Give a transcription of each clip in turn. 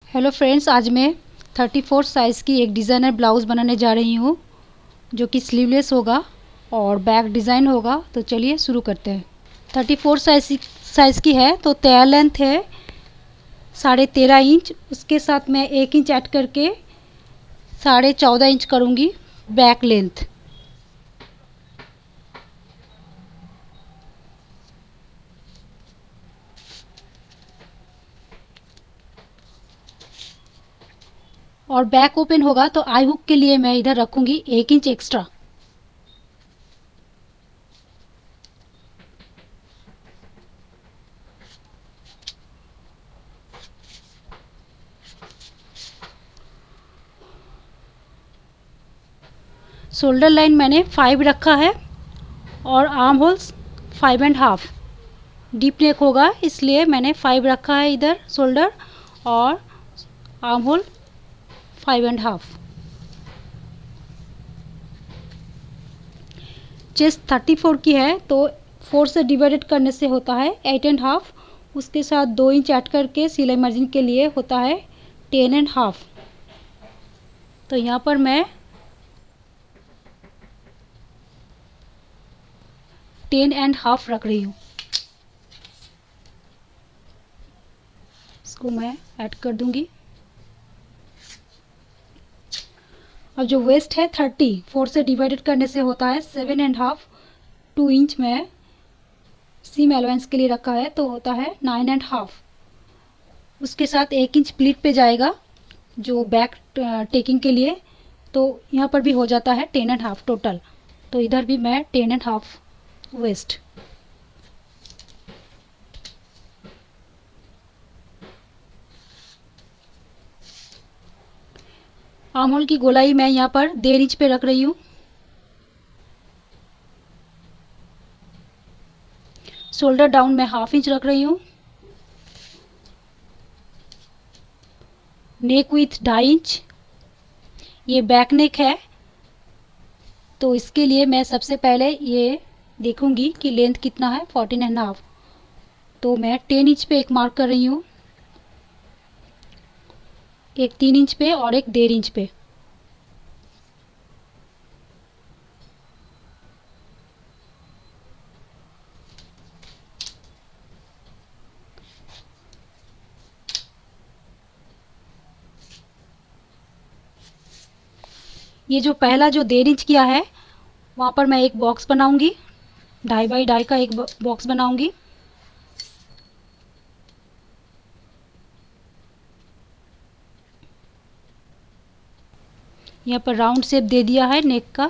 Hello friends, आज मैं 34 size की एक डिज़ाइनर ब्लाउज़ बनाने जा रही हूँ जो कि स्लीवलेस होगा और बैक डिज़ाइन होगा। तो चलिए शुरू करते हैं। 34 साइज़ की है तो तैयार लेंथ है 13.5 इंच। उसके साथ मैं 1 इंच ऐड करके 14.5 इंच करूँगी बैक लेंथ। और बैक ओपन होगा तो आई हुक के लिए मैं इधर रखूँगी 1 इंच एक्स्ट्रा। शोल्डर लाइन मैंने 5 रखा है और आर्म होल्स 5.5। डीप नेक होगा इसलिए मैंने 5 रखा है इधर शोल्डर, और आर्म होल 5.5। चेस्ट 34 की है तो 4 से डिवाइडेड करने से होता है 8.5। उसके साथ 2 इंच ऐड करके सिलाई मार्जिन के लिए होता है 10.5। तो यहाँ पर मैं 10.5 रख रही हूँ। इसको मैं ऐड कर दूंगी। अब जो वेस्ट है 30, 4 से डिवाइडेड करने से होता है 7.5। 2 इंच में सीम एलोवेंस के लिए रखा है तो होता है 9.5। उसके साथ 1 इंच प्लीट पे जाएगा जो बैक टेकिंग के लिए, तो यहाँ पर भी हो जाता है 10.5 टोटल। तो इधर भी मैं 10.5 वेस्ट। आर्म होल की गोलाई मैं यहाँ पर 1.5 इंच पे रख रही हूँ। शोल्डर डाउन मैं 1/2 इंच रख रही हूँ। नेक विथ 2.5 इंच। ये बैक नेक है तो इसके लिए मैं सबसे पहले ये देखूंगी कि लेंथ कितना है, 14.5। तो मैं 10 इंच पे एक मार्क कर रही हूँ, एक 3 इंच पे और एक 1.5 इंच पे। ये जो पहला जो 1.5 इंच किया है वहाँ पर मैं एक बॉक्स बनाऊंगी, 2.5 बाई 2.5 का एक बॉक्स बनाऊंगी। यहाँ पर राउंड शेप दे दिया है नेक का।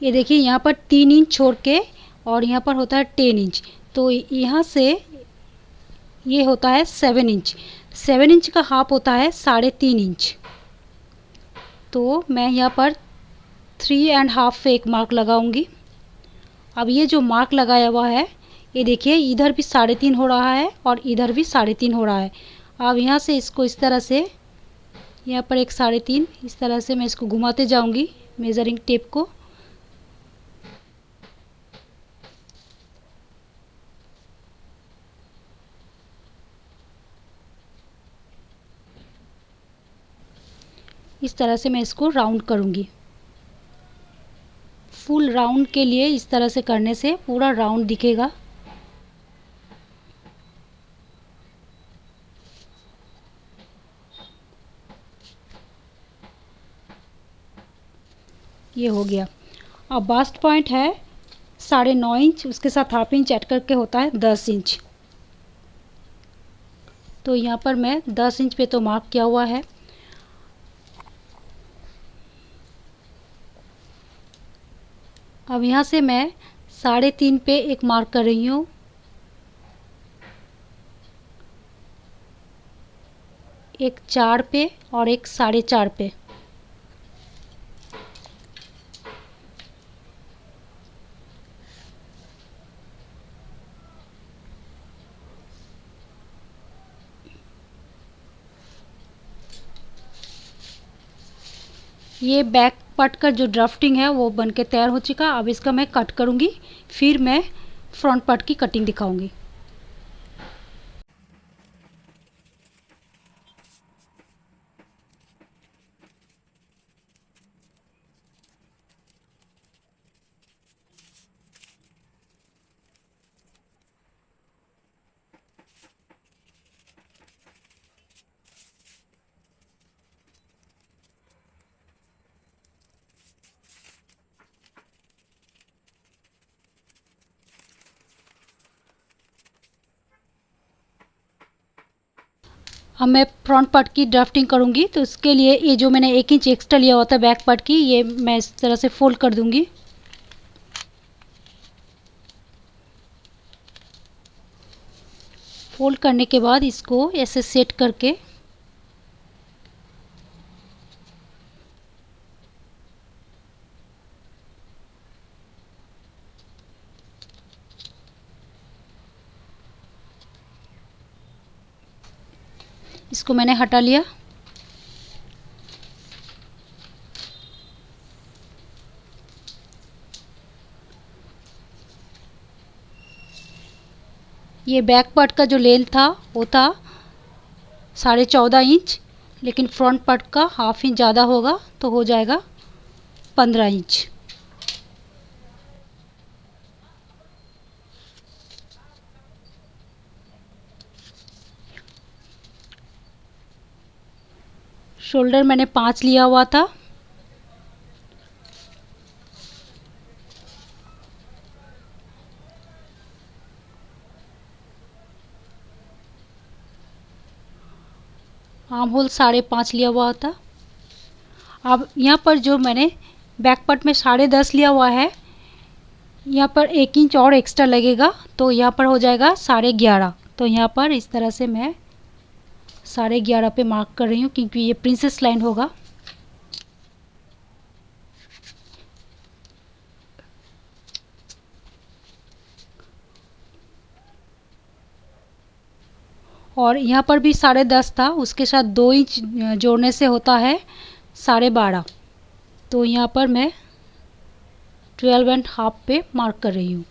ये देखिए यहाँ पर 3 इंच छोड़ के और यहाँ पर होता है 10 इंच, तो यहाँ से ये होता है 7 इंच। 7 इंच का हाफ होता है 3.5 इंच। तो मैं यहाँ पर 3.5 पे एक मार्क लगाऊंगी। अब ये जो मार्क लगाया हुआ है ये देखिए इधर भी 3.5 हो रहा है और इधर भी 3.5 हो रहा है। अब यहाँ से इसको इस तरह से, यहाँ पर एक 3.5, इस तरह से मैं इसको घुमाते जाऊंगी मेजरिंग टेप को। इस तरह से मैं इसको राउंड करूंगी। फुल राउंड के लिए इस तरह से करने से पूरा राउंड दिखेगा। ये हो गया। अब बास्ट पॉइंट है 9.5 इंच, उसके साथ 1/2 इंच ऐड करके होता है 10 इंच। तो यहाँ पर मैं 10 इंच पे तो मार्क किया हुआ है। अब यहाँ से मैं 3.5 पे एक मार्क कर रही हूँ, एक 4 पे और एक 4.5 पे। ये बैक पार्ट का जो ड्राफ्टिंग है वो बन के तैयार हो चुका। अब इसका मैं कट करूँगी, फिर मैं फ्रंट पार्ट की कटिंग दिखाऊंगी। अब मैं फ्रंट पार्ट की ड्राफ्टिंग करूँगी, तो इसके लिए ये जो मैंने 1 इंच एक्स्ट्रा लिया हुआ था बैक पार्ट की, ये मैं इस तरह से फोल्ड कर दूँगी। फोल्ड करने के बाद इसको ऐसे सेट करके इसको मैंने हटा लिया। ये बैक पार्ट का जो लेंथ था वो था 14.5 इंच, लेकिन फ्रंट पार्ट का हाफ इंच ज़्यादा होगा तो हो जाएगा 15 इंच। शोल्डर मैंने 5 लिया हुआ था। आर्म होल 5.5 लिया हुआ था। अब यहाँ पर जो मैंने बैक पार्ट में 10.5 लिया हुआ है, यहाँ पर 1 इंच और एक्स्ट्रा लगेगा, तो यहाँ पर हो जाएगा 11.5। तो यहाँ पर इस तरह से मैं 11.5 पे मार्क कर रही हूँ, क्योंकि ये प्रिंसेस लाइन होगा। और यहाँ पर भी 10.5 था, उसके साथ 2 इंच जोड़ने से होता है 12.5। तो यहाँ पर मैं 12.5 पे मार्क कर रही हूँ।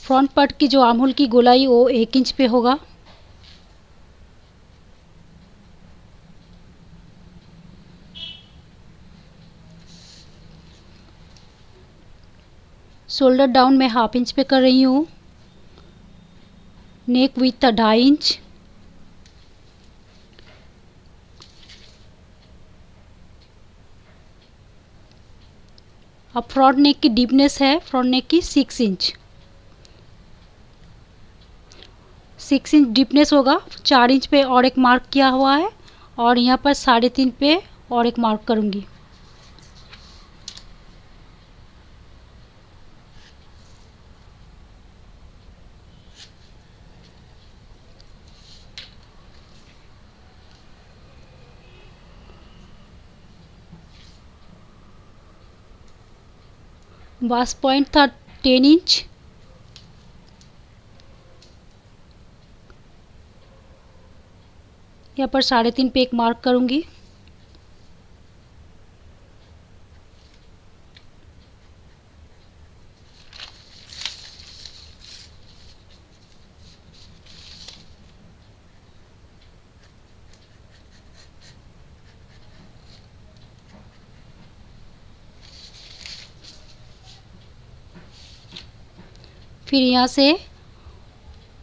फ्रंट पार्ट की जो आर्म होल की गोलाई वो 1 इंच पे होगा। शोल्डर डाउन मैं 1/2 इंच पे कर रही हूँ। नेक विड्थ 2.5 इंच। अब फ्रंट नेक की डीपनेस है फ्रंट नेक की 6 इंच। 6 इंच डीपनेस होगा। 4 इंच पे और एक मार्क किया हुआ है, और यहाँ पर 3.5 पे और एक मार्क करूँगी। वास्ट पॉइंट था 10 इंच। यहाँ पर 3.5 पे एक मार्क करूँगी। फिर यहाँ से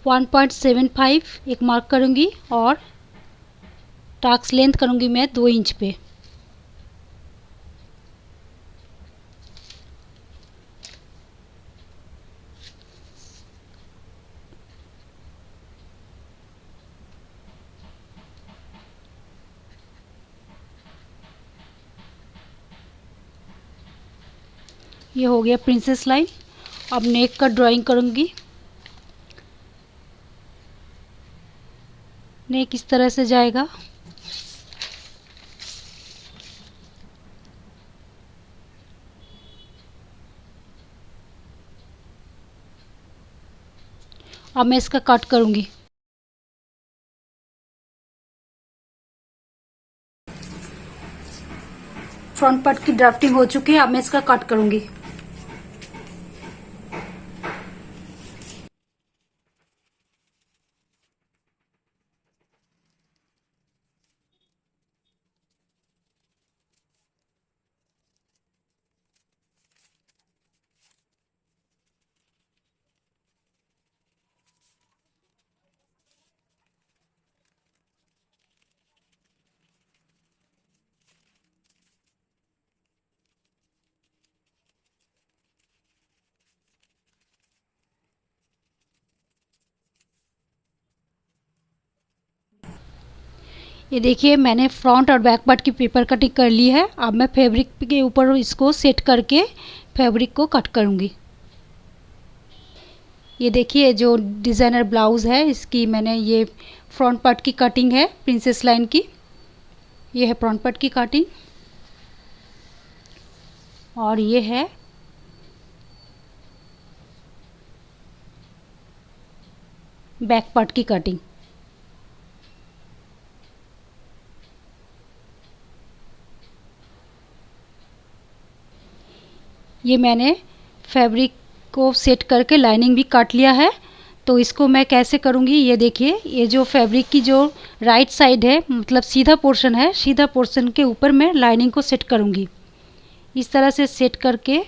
1.75 एक मार्क करूँगी, और टाक्स लेंथ करूँगी मैं 2 इंच पे। ये हो गया प्रिंसेस लाइन। अब नेक का ड्राइंग करूँगी। नेक इस तरह से जाएगा। अब मैं इसका कट करूँगी। फ्रंट पार्ट की ड्राफ्टिंग हो चुकी है, अब मैं इसका कट करूंगी। ये देखिए मैंने फ्रंट और बैक पार्ट की पेपर कटिंग कर ली है। अब मैं फैब्रिक के ऊपर इसको सेट करके फैब्रिक को कट करूँगी। ये देखिए जो डिज़ाइनर ब्लाउज़ है इसकी मैंने ये फ्रंट पार्ट की कटिंग है प्रिंसेस लाइन की। ये है फ्रंट पार्ट की कटिंग और ये है बैक पार्ट की कटिंग। ये मैंने फैब्रिक को सेट करके लाइनिंग भी काट लिया है। तो इसको मैं कैसे करूँगी ये देखिए, ये जो फैब्रिक की जो राइट साइड है मतलब सीधा पोर्शन है, सीधा पोर्शन के ऊपर मैं लाइनिंग को सेट करूँगी। इस तरह से सेट करके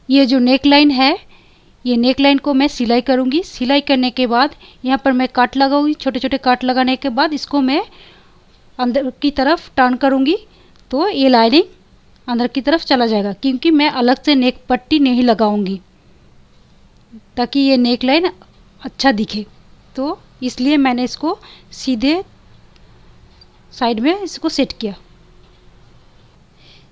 ये जो नेक लाइन है ये नेक लाइन को मैं सिलाई करूँगी। सिलाई करने के बाद यहाँ पर मैं काट लगाऊंगी। छोटे छोटे काट लगाने के बाद इसको मैं अंदर की तरफ टर्न करूँगी तो ये लाइनिंग अंदर की तरफ चला जाएगा, क्योंकि मैं अलग से नेक पट्टी नहीं लगाऊंगी ताकि ये नेक लाइन अच्छा दिखे। तो इसलिए मैंने इसको सीधे साइड में इसको सेट किया।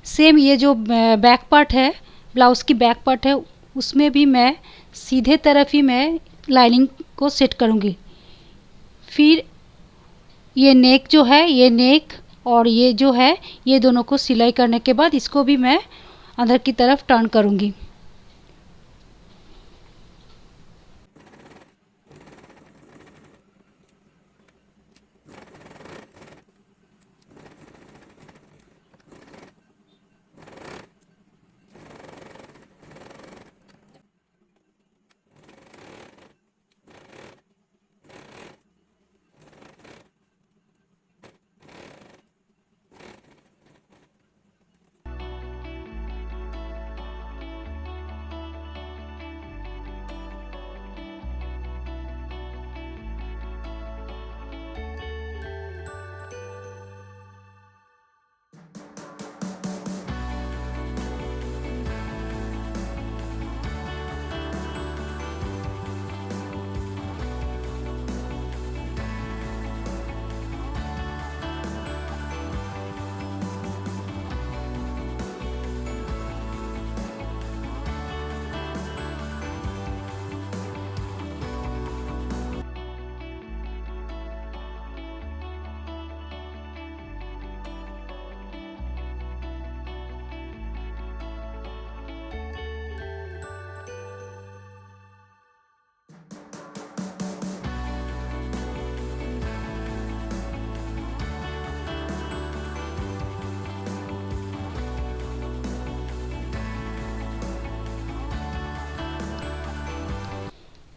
सेम ये जो बैक पार्ट है, ब्लाउज़ की बैक पार्ट है, उसमें भी मैं सीधे तरफ ही मैं लाइनिंग को सेट करूँगी। फिर ये नेक जो है, ये नेक और ये जो है ये दोनों को सिलाई करने के बाद इसको भी मैं अंदर की तरफ टर्न करूँगी।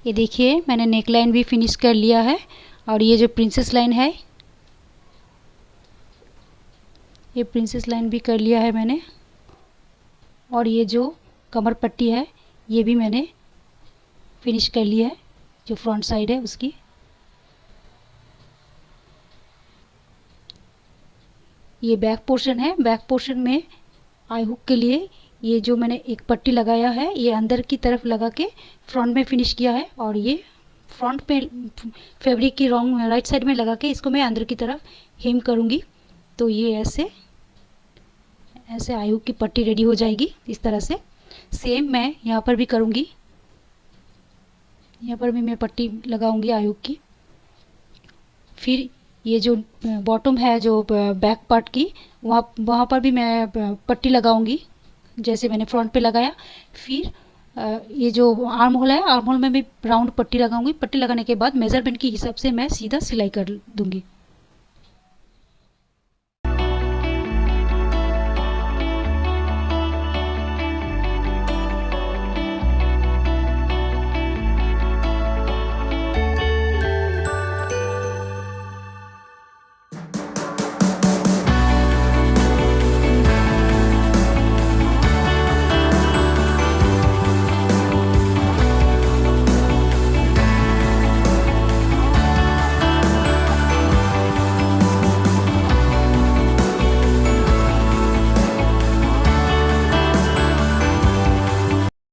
ये देखिए मैंने नेक लाइन भी फिनिश कर लिया है और ये जो प्रिंसेस लाइन है ये प्रिंसेस लाइन भी कर लिया है मैंने, और ये जो कमर पट्टी है ये भी मैंने फिनिश कर लिया है, जो फ्रंट साइड है उसकी। ये बैक पोर्शन है, बैक पोर्शन में आई हुक के लिए ये जो मैंने एक पट्टी लगाया है ये अंदर की तरफ लगा के फ्रंट में फिनिश किया है, और ये फ्रंट पे फैब्रिक की रॉन्ग राइट साइड में लगा के इसको मैं अंदर की तरफ हेम करूँगी। तो ये ऐसे ऐसे आई हुक की पट्टी रेडी हो जाएगी। इस तरह से सेम मैं यहाँ पर भी करूँगी, यहाँ पर भी मैं पट्टी लगाऊंगी आई हुक की। फिर ये जो बॉटम है जो बैक पार्ट की वहाँ पर भी मैं पट्टी लगाऊंगी जैसे मैंने फ्रंट पे लगाया। फिर ये जो आर्म होल है, आर्म होल में भी राउंड पट्टी लगाऊंगी। पट्टी लगाने के बाद मेजरमेंट के हिसाब से मैं सीधा सिलाई कर दूंगी।